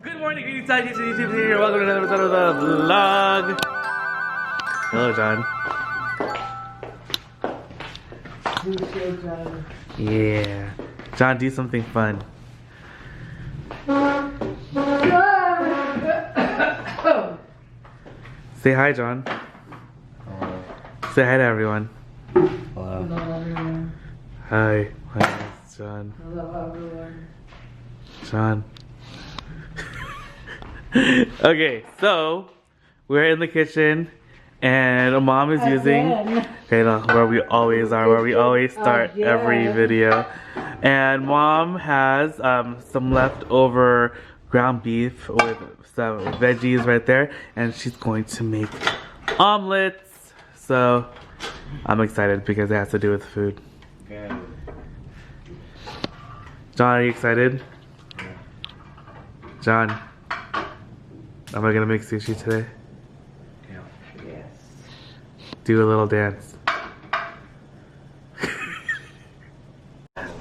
Good morning, greetings, YouTube here. Welcome to another episode of the vlog. Hello, John. Yeah. John, do something fun. Say hi, John. Hello. Say hi to everyone. Hello. Hi. Hi, John. Hello, everyone. John. Okay, so we're in the kitchen and Mom is using where we always are, where we always start every video. And Mom has some leftover ground beef with some veggies right there, and she's going to make omelets. So I'm excited because it has to do with food. Good. John, are you excited? John, am I gonna make sushi today? Yeah. Yes. Do a little dance.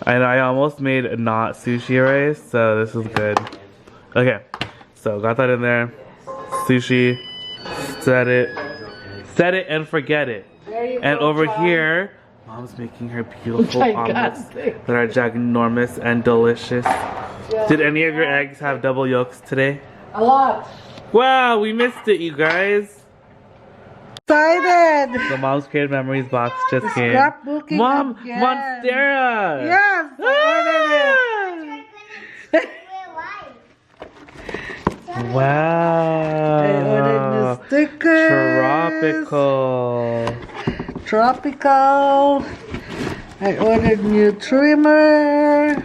And I almost made not sushi rice, so this is good. Okay, so got that in there. Sushi, set it and forget it. And over here, Mom's making her beautiful omelets that are ginormous and delicious. Yeah. Did any of your eggs have double yolks today? A lot. Wow, we missed it, you guys. Excited. The Mom's Creative Memories box just came. Scrapbooking Mom, again. Monstera! Yes. Wow. I ordered new stickers. Tropical. I ordered new trimmer.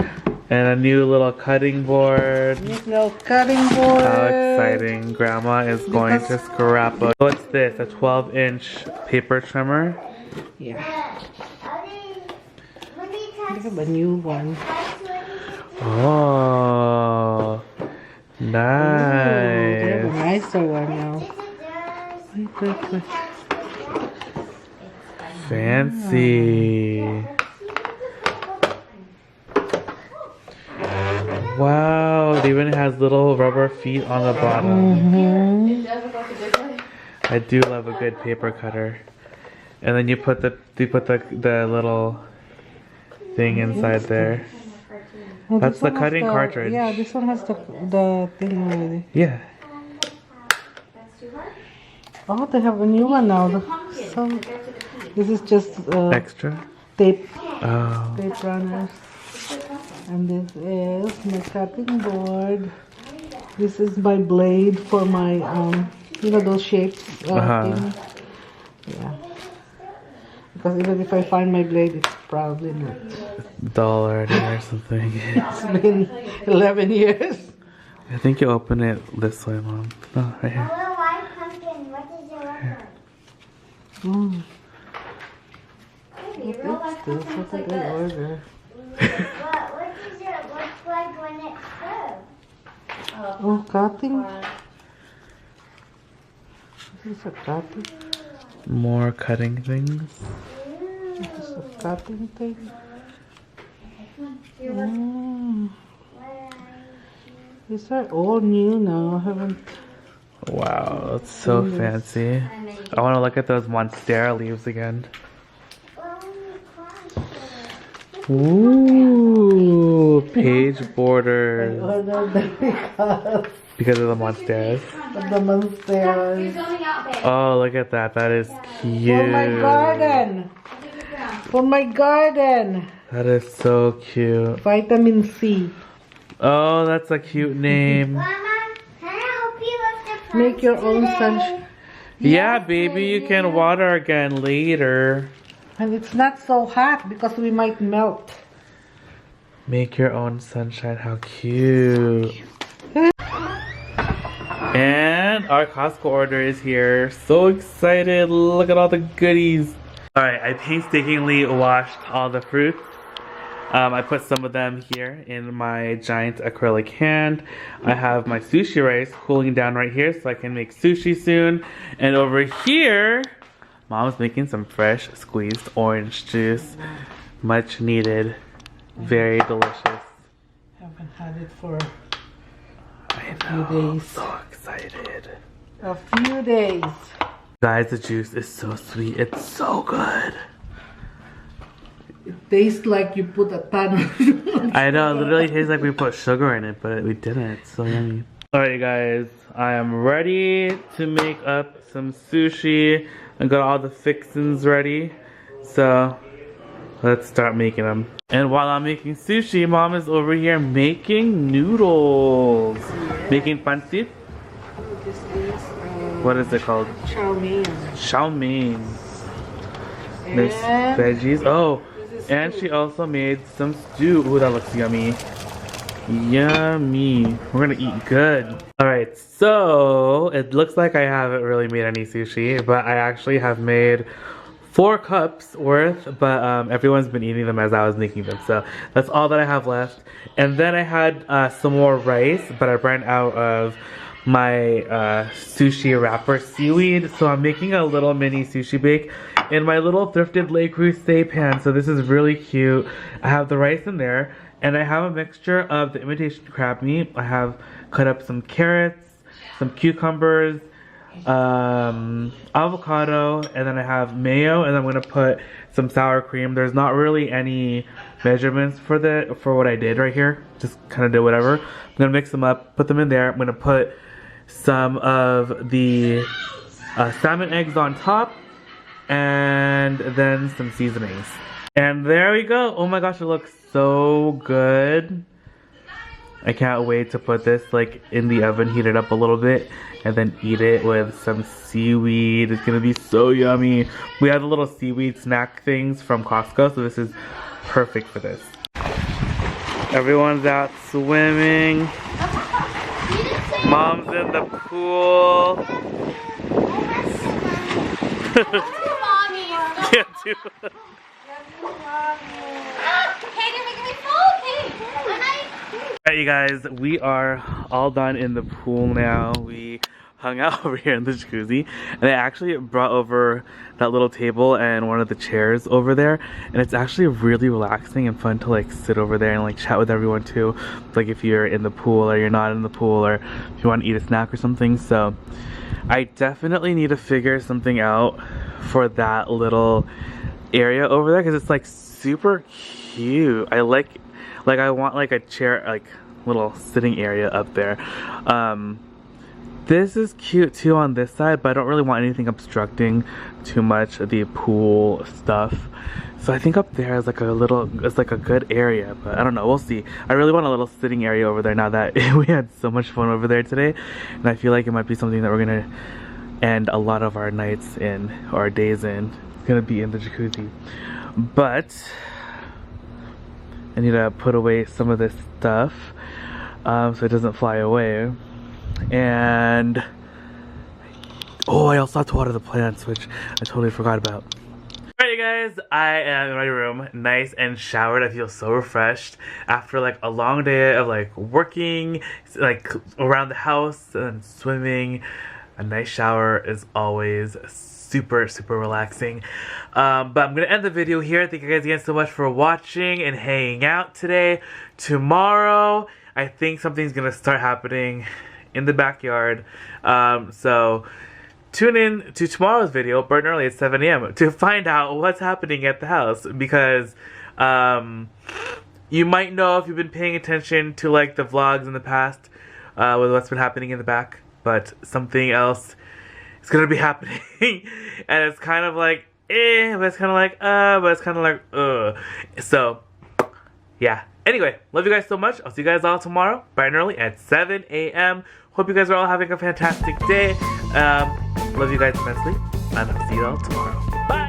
And a new little cutting board. New little cutting board. How exciting. Grandma is going to scrap up. What's this? A 12-inch paper trimmer? Yeah. Look at the new one. Oh. Ooh, they have a Nice. nicer one now. Wait. Fancy. Wow, it even has little rubber feet on the bottom. I do love a good paper cutter. And then you put the little thing inside there. Oh, That's this the one has cutting cartridge. Yeah, this one has the thing already. Yeah. Oh, they have a new one now. So this is just Extra? tape Oh. runners. And this is my cutting board. This is my blade for my those shapes thing. Yeah. Because even if I find my blade, it's probably not. Dull already or something. It's been 11 years. I think you open it this way, Mom. No, right here. Little white pumpkin, what is your weapon? What is this? What did I order? What does it look like when it's served? Oh, cutting. This is a cutting. More cutting things. This is a cutting thing. These are all new now. I haven't. Wow, that's so fancy. I want to look at those Monstera leaves again. Ooh, page I borders. ordered them Because of the Monsteras. of the monsters. Oh, look at that. That is cute. For my garden. For my garden. That is so cute. Vitamin C. Oh, that's a cute name. Mama, can I help you with the plants Make your own today? sunshine. Yeah, baby, you can water again later. And it's not so hot because we might melt. Make your own sunshine. How cute. And our Costco order is here. So excited. Look at all the goodies. Alright, I painstakingly washed all the fruits. I put some of them here in my giant acrylic hand. I have my sushi rice cooling down right here so I can make sushi soon. And over here, Mom's making some fresh squeezed orange juice. Much needed. Very delicious. Haven't had it for I few know. days. So excited. A few days. Guys, the juice is so sweet. It's so good. It tastes like you put a ton of I know, it literally tastes like we put sugar in it, but we didn't. It's so yummy. Alright, guys, I am ready to make up some sushi. I got all the fixings ready, so let's start making them. And while I'm making sushi, Mom is over here making noodles. Making pancit? This is What is it called? chow mein. Chow mein. There's And veggies. Oh, this is and stew. she also made some stew. Ooh, that looks yummy. Yummy. We're gonna eat good. Alright, so it looks like I haven't really made any sushi, but I actually have made 4 cups worth, but everyone's been eating them as I was making them, so that's all that I have left. And then I had some more rice, but I ran out of my sushi wrapper seaweed, so I'm making a little mini sushi bake in my little thrifted Le Creuset pan. So this is really cute. I have the rice in there, and I have a mixture of the imitation crab meat. I have cut up some carrots, some cucumbers, avocado, and then I have mayo, and I'm gonna put some sour cream. There's not really any measurements for what I did right here. Just kind of did whatever. I'm gonna mix them up, put them in there. I'm gonna put some of the salmon eggs on top, and then some seasonings. And there we go. Oh my gosh, it looks so good. I can't wait to put this like in the oven, heat it up a little bit, and then eat it with some seaweed. It's gonna be so yummy. We have the little seaweed snack things from Costco, so this is perfect for this. Everyone's out swimming. Mom's in the pool. Yeah, too. Alright, you guys, we are all done in the pool now. We hung out over here in the jacuzzi, and I actually brought over that little table and one of the chairs over there, and it's actually really relaxing and fun to like sit over there and like chat with everyone too, like if you're in the pool or you're not in the pool, or if you want to eat a snack or something. So I definitely need to figure something out for that little area over there, because it's like super cute. I want like a chair, like little sitting area up there. This is cute too on this side, but I don't really want anything obstructing too much of the pool stuff. So I think up there is like it's like a good area, but I don't know, we'll see. I really want a little sitting area over there now that we had so much fun over there today, and I feel like it might be something that we're gonna end a lot of our nights in, or our days in. It's gonna be in the jacuzzi. But I need to put away some of this stuff so it doesn't fly away. And oh, I also have to water the plants, which I totally forgot about. Alright, you guys, I am in my room, nice and showered. I feel so refreshed after like a long day of like working like around the house and swimming. A nice shower is always super relaxing. But I'm gonna end the video here. Thank you guys again so much for watching and hanging out today. Tomorrow, I think something's gonna start happening in the backyard. So tune in to tomorrow's video, bright and early at 7 a.m. to find out what's happening at the house, because you might know if you've been paying attention to like the vlogs in the past with what's been happening in the back, but something else is gonna be happening. And it's kind of like but it's kind of like but it's kind of like so yeah. Anyway, love you guys so much. I'll see you guys all tomorrow, bright and early at 7 a.m. Hope you guys are all having a fantastic day. Love you guys immensely, and I'll see you all tomorrow. Bye!